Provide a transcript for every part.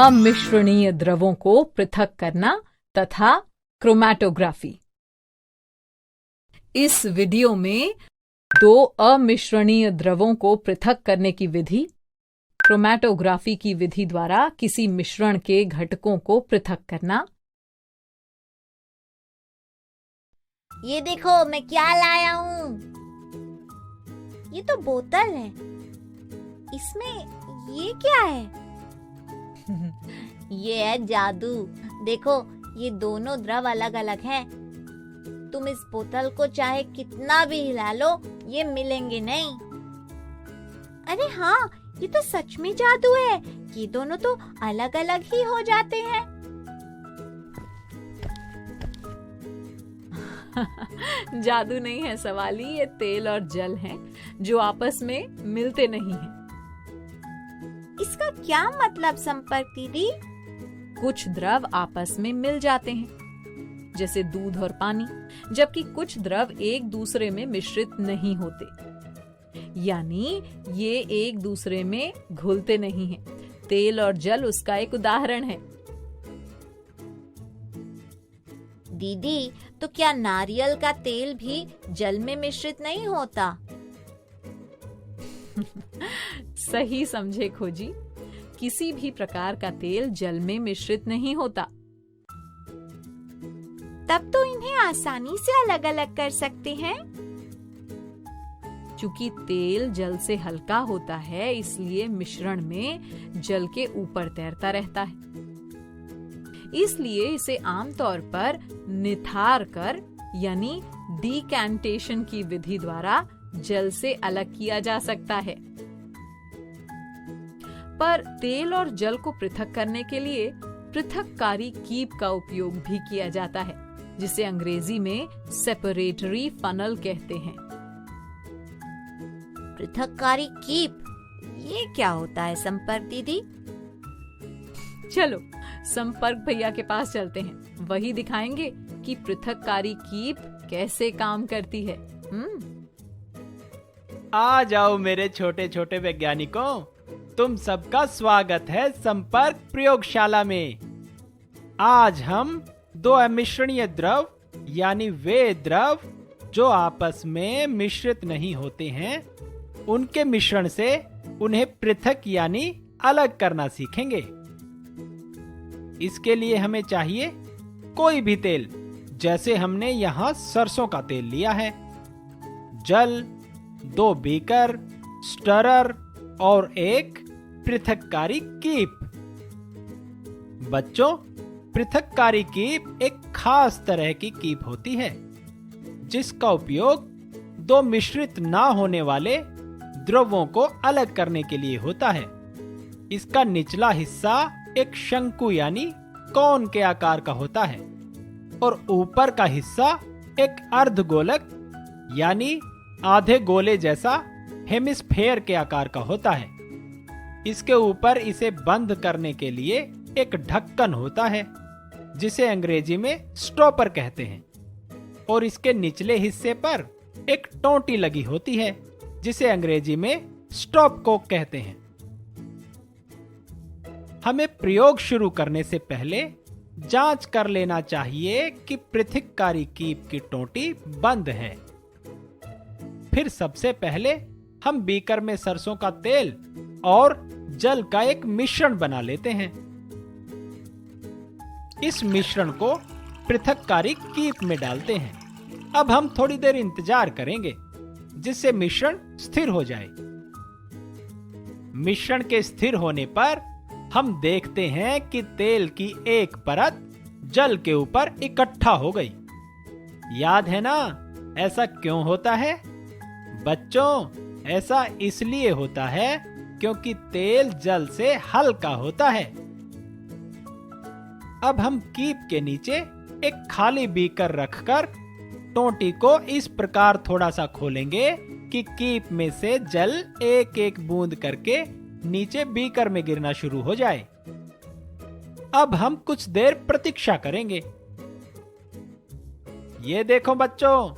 अमिश्रणीय द्रवों को पृथक करना तथा क्रोमैटोग्राफी। इस वीडियो में दो अमिश्रणीय द्रवों को पृथक करने की विधि, क्रोमैटोग्राफी की विधि द्वारा किसी मिश्रण के घटकों को पृथक करना। ये देखो मैं क्या लाया हूँ। ये तो बोतल है, इसमें ये क्या है? ये है जादू। देखो ये दोनों द्रव अलग अलग हैं। तुम इस बोतल को चाहे कितना भी हिला लो, ये मिलेंगे नहीं। अरे हाँ, ये तो सच में जादू है। ये दोनों तो अलग अलग ही हो जाते हैं। जादू नहीं है सवाली, ये तेल और जल हैं जो आपस में मिलते नहीं हैं। इसका क्या मतलब संपर्क दीदी? कुछ द्रव आपस में मिल जाते हैं, जैसे दूध और पानी, जबकि कुछ द्रव एक दूसरे में मिश्रित नहीं होते, यानी ये एक दूसरे में घुलते नहीं हैं। तेल और जल उसका एक उदाहरण है। दीदी, तो क्या नारियल का तेल भी जल में मिश्रित नहीं होता? सही समझे खोजी, किसी भी प्रकार का तेल जल में मिश्रित नहीं होता। तब तो इन्हें आसानी से अलग अलग कर सकते हैं। चूंकि तेल जल से हल्का होता है, इसलिए मिश्रण में जल के ऊपर तैरता रहता है। इसलिए इसे आमतौर पर निथार कर यानी डीकैंटेशन की विधि द्वारा जल से अलग किया जा सकता है। पर तेल और जल को पृथक करने के लिए पृथककारी कीप का उपयोग भी किया जाता है, जिसे अंग्रेजी में सेपरेटरी फनल कहते हैं। पृथककारी कीप, ये क्या होता है संपर्क दीदी? चलो संपर्क भैया के पास चलते हैं, वही दिखाएंगे कि पृथककारी कीप कैसे काम करती है। आ जाओ मेरे छोटे छोटे वैज्ञानिकों, तुम सबका स्वागत है संपर्क प्रयोगशाला में। आज हम दो अमिश्रणीय द्रव यानी वे द्रव जो आपस में मिश्रित नहीं होते हैं, उनके मिश्रण से उन्हें पृथक यानी अलग करना सीखेंगे। इसके लिए हमें चाहिए कोई भी तेल, जैसे हमने यहाँ सरसों का तेल लिया है, जल, 2 बीकर, स्टरर और एक पृथककारी कीप। बच्चों, पृथककारी कीप एक खास तरह की कीप होती है, जिसका उपयोग दो मिश्रित ना होने वाले द्रवों को अलग करने के लिए होता है। इसका निचला हिस्सा एक शंकु यानी कोन के आकार का होता है और ऊपर का हिस्सा एक अर्धगोलक यानी आधे गोले जैसा हेमिस्फेयर के आकार का होता है। इसके ऊपर इसे बंद करने के लिए एक ढक्कन होता है, जिसे अंग्रेजी में स्टॉपर कहते हैं, और इसके निचले हिस्से पर एक टोंटी लगी होती है, जिसे अंग्रेजी में स्टॉप कोक कहते हैं। हमें प्रयोग शुरू करने से पहले जांच कर लेना चाहिए कि पृथककारी कीप की टोंटी बंद है। फिर सबसे पहले हम बीकर में सरसों का तेल और जल का एक मिश्रण बना लेते हैं। इस मिश्रण को पृथककारी कीप में डालते हैं। अब हम थोड़ी देर इंतजार करेंगे, जिससे मिश्रण स्थिर हो जाए। मिश्रण के स्थिर होने पर हम देखते हैं कि तेल की एक परत जल के ऊपर इकट्ठा हो गई। याद है ना, ऐसा क्यों होता है? बच्चों, ऐसा इसलिए होता है क्योंकि तेल जल से हल्का होता है। अब हम कीप के नीचे एक खाली बीकर रखकर टोंटी को इस प्रकार थोड़ा सा खोलेंगे कि कीप में से जल एक एक बूंद करके नीचे बीकर में गिरना शुरू हो जाए। अब हम कुछ देर प्रतीक्षा करेंगे। ये देखो बच्चों,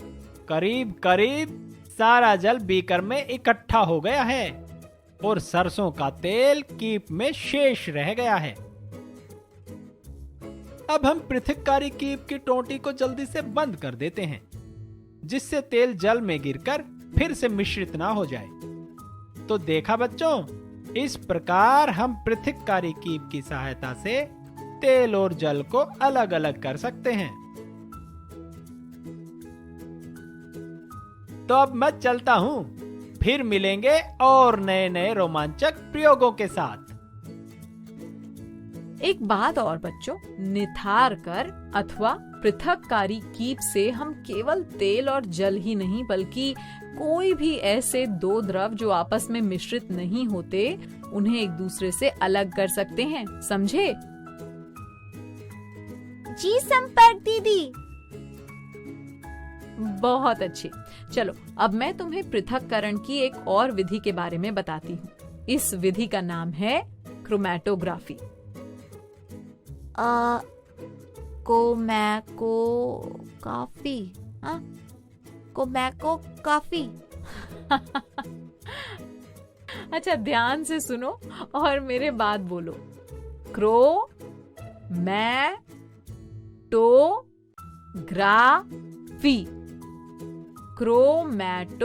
करीब करीब सारा जल बीकर में इकट्ठा हो गया है और सरसों का तेल कीप में शेष रह गया है। अब हम पृथक्कारी कीप की टोंटी को जल्दी से बंद कर देते हैं, जिससे तेल जल में गिरकर फिर से मिश्रित ना हो जाए। तो देखा बच्चों, इस प्रकार हम पृथक्कारी कीप की सहायता से तेल और जल को अलग अलग कर सकते हैं। तो अब मैं चलता हूँ, फिर मिलेंगे और नए नए रोमांचक प्रयोगों के साथ। एक बात और बच्चों, निथार कर अथवा पृथक्कारी कीप से हम केवल तेल और जल ही नहीं बल्कि कोई भी ऐसे दो द्रव जो आपस में मिश्रित नहीं होते, उन्हें एक दूसरे से अलग कर सकते हैं, समझे? जी संपर्क दीदी। बहुत अच्छे। चलो अब मैं तुम्हें पृथक्करण की एक और विधि के बारे में बताती हूँ। इस विधि का नाम है क्रोमैटोग्राफी। काफी। अच्छा, ध्यान से सुनो और मेरे बाद बोलो। Chromatography, chromatography,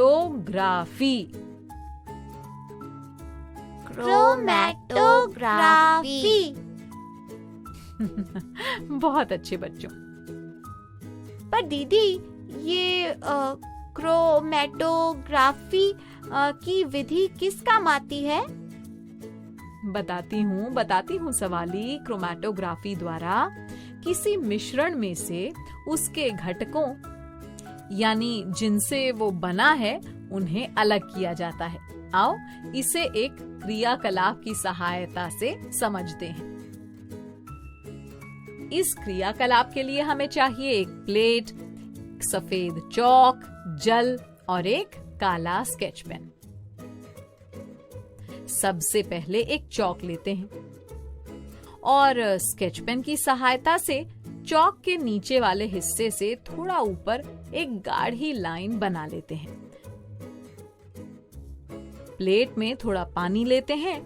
chromatography. बहुत अच्छे बच्चों। पर दीदी, ये क्रोमैटोग्राफी की विधि किस काम आती है? बताती हूँ सवाली। क्रोमैटोग्राफी द्वारा किसी मिश्रण में से उसके घटकों यानी जिनसे वो बना है उन्हें अलग किया जाता है। आओ इसे एक क्रियाकलाप की सहायता से समझते हैं। इस क्रियाकलाप के लिए हमें चाहिए एक प्लेट, सफेद चौक, जल और एक काला स्केच पेन। सबसे पहले एक चौक लेते हैं और स्केच पेन की सहायता से चौक के नीचे वाले हिस्से से थोड़ा ऊपर एक गाढ़ी लाइन बना लेते हैं। प्लेट में थोड़ा पानी लेते हैं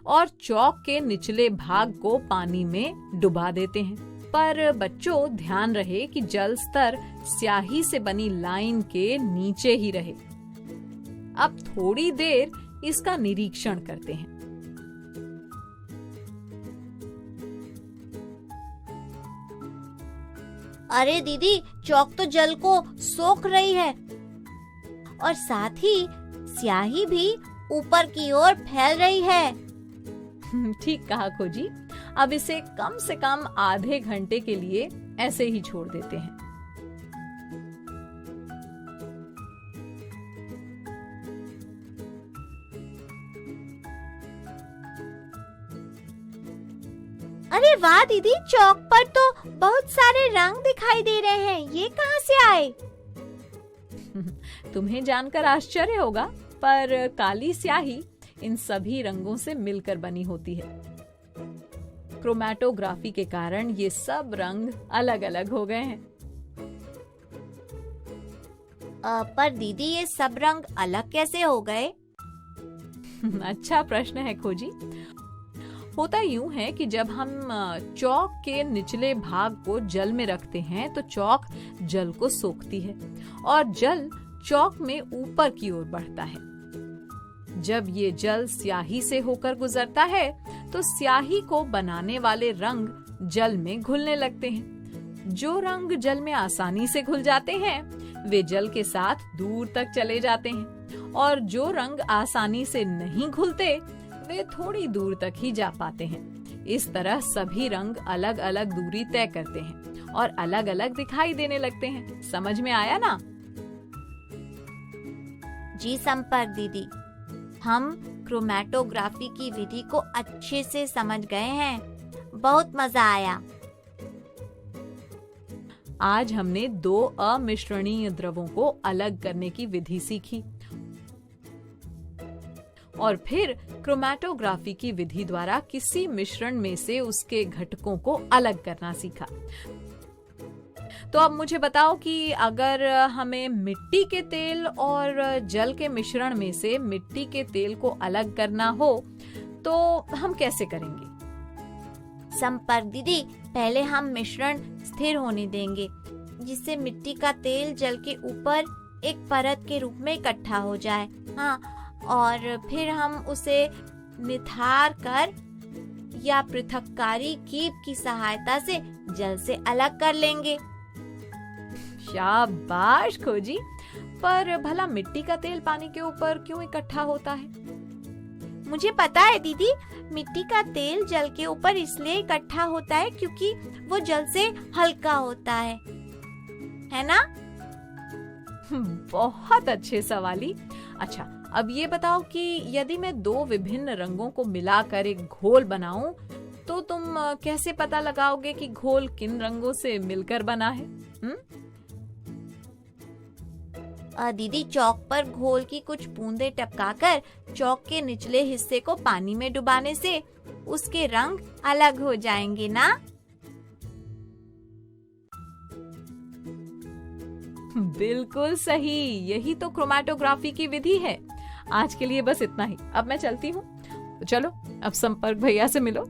और चौक के निचले भाग को पानी में डुबा देते हैं। पर बच्चों, ध्यान रहे कि जल स्तर स्याही से बनी लाइन के नीचे ही रहे। अब थोड़ी देर इसका निरीक्षण करते हैं। अरे दीदी, चौक तो जल को सोख रही है और साथ ही स्याही भी ऊपर की ओर फैल रही है। ठीक कहा खोजी। अब इसे कम से कम आधे घंटे के लिए ऐसे ही छोड़ देते हैं। अरे वाह दीदी, चौक पर तो बहुत सारे रंग दिखाई दे रहे हैं। ये कहाँ से आए? तुम्हें जानकर आश्चर्य होगा, पर काली स्याही इन सभी रंगों से मिलकर बनी होती है। क्रोमैटोग्राफी के कारण ये सब रंग अलग अलग हो गए हैं। पर दीदी, ये सब रंग अलग कैसे हो गए? अच्छा प्रश्न है खोजी। होता यूं है कि जब हम चौक के निचले भाग को जल में रखते हैं तो चौक जल को सोखती है और जल चौक में ऊपर की ओर बढ़ता है। जब ये जल स्याही से होकर गुजरता है तो स्याही को बनाने वाले रंग जल में घुलने लगते हैं। जो रंग जल में आसानी से घुल जाते हैं वे जल के साथ दूर तक चले जाते हैं और जो रंग आसानी से नहीं घुलते वे थोड़ी दूर तक ही जा पाते हैं। इस तरह सभी रंग अलग अलग दूरी तय करते हैं और अलग अलग दिखाई देने लगते हैं। समझ में आया ना? जी संपर्क दीदी, हम क्रोमैटोग्राफी की विधि को अच्छे से समझ गए हैं। बहुत मजा आया। आज हमने दो अमिश्रणीय द्रवों को अलग करने की विधि सीखी और फिर क्रोमैटोग्राफी की विधि द्वारा किसी मिश्रण में से उसके घटकों को अलग करना सीखा। तो अब मुझे बताओ कि अगर हमें मिट्टी के तेल और जल के मिश्रण में से मिट्टी के तेल को अलग करना हो तो हम कैसे करेंगे? संपर्क दीदी, पहले हम मिश्रण स्थिर होने देंगे, जिससे मिट्टी का तेल जल के ऊपर एक परत के रूप में इकट्ठा हो जाए। हाँ, और फिर हम उसे निथार कर या पृथक्कारी कीप की सहायता से जल से अलग कर लेंगे। शाबाश खोजी, पर भला मिट्टी का तेल पानी के ऊपर क्यों इकट्ठा होता है? मुझे पता है दीदी, मिट्टी का तेल जल के ऊपर इसलिए इकट्ठा होता है क्योंकि वो जल से हल्का होता है ना? बहुत अच्छे सवाली। अच्छा, अब ये बताओ कि यदि मैं दो विभिन्न रंगों को मिलाकर एक घोल बनाऊं, तो तुम कैसे पता लगाओगे कि घोल किन रंगों से मिलकर बना है? दीदी, चौक पर घोल की कुछ बूंदें टपकाकर चौक के निचले हिस्से को पानी में डुबाने से उसके रंग अलग हो जाएंगे ना? बिल्कुल सही, यही तो क्रोमैटोग्राफी की विधि है। आज के लिए बस इतना ही, अब मैं चलती हूँ। तो चलो, अब संपर्क भैया से मिलो।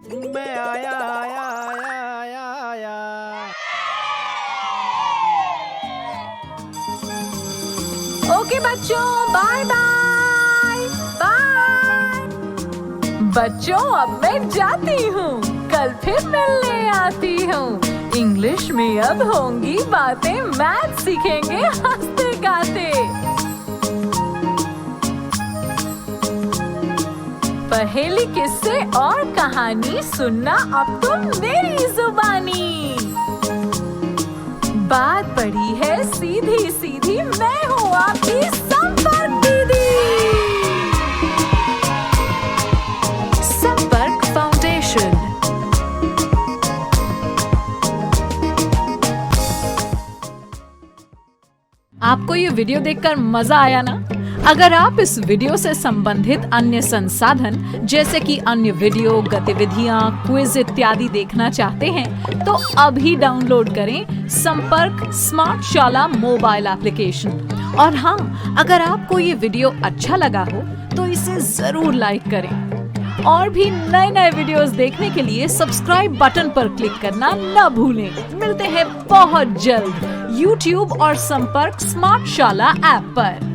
मैं आया आया आया आया आया। ओके बच्चों, बाय बाय बाय। बच्चों, अब मैं जाती हूँ, कल फिर मिलने आती हूँ। इंग्लिश में अब होंगी बातें, मैथ सीखेंगे हंसते गाते। पहेली, किस्से और कहानी सुनना अब तुम मेरी जुबानी। बात बड़ी है सीधी सीधी, मैं हूँ आपकी संपर्क दीदी। संपर्क फाउंडेशन। आपको ये वीडियो देखकर मजा आया ना? अगर आप इस वीडियो से संबंधित अन्य संसाधन जैसे कि अन्य वीडियो, गतिविधियां, क्विज इत्यादि देखना चाहते हैं तो अभी डाउनलोड करें संपर्क स्मार्ट शाला मोबाइल एप्लीकेशन। और हाँ, अगर आपको ये वीडियो अच्छा लगा हो तो इसे जरूर लाइक करें। और भी नए नए वीडियोस देखने के लिए सब्सक्राइब बटन पर क्लिक करना न भूलें। मिलते हैं बहुत जल्द YouTube और संपर्क स्मार्ट शाला ऐप पर।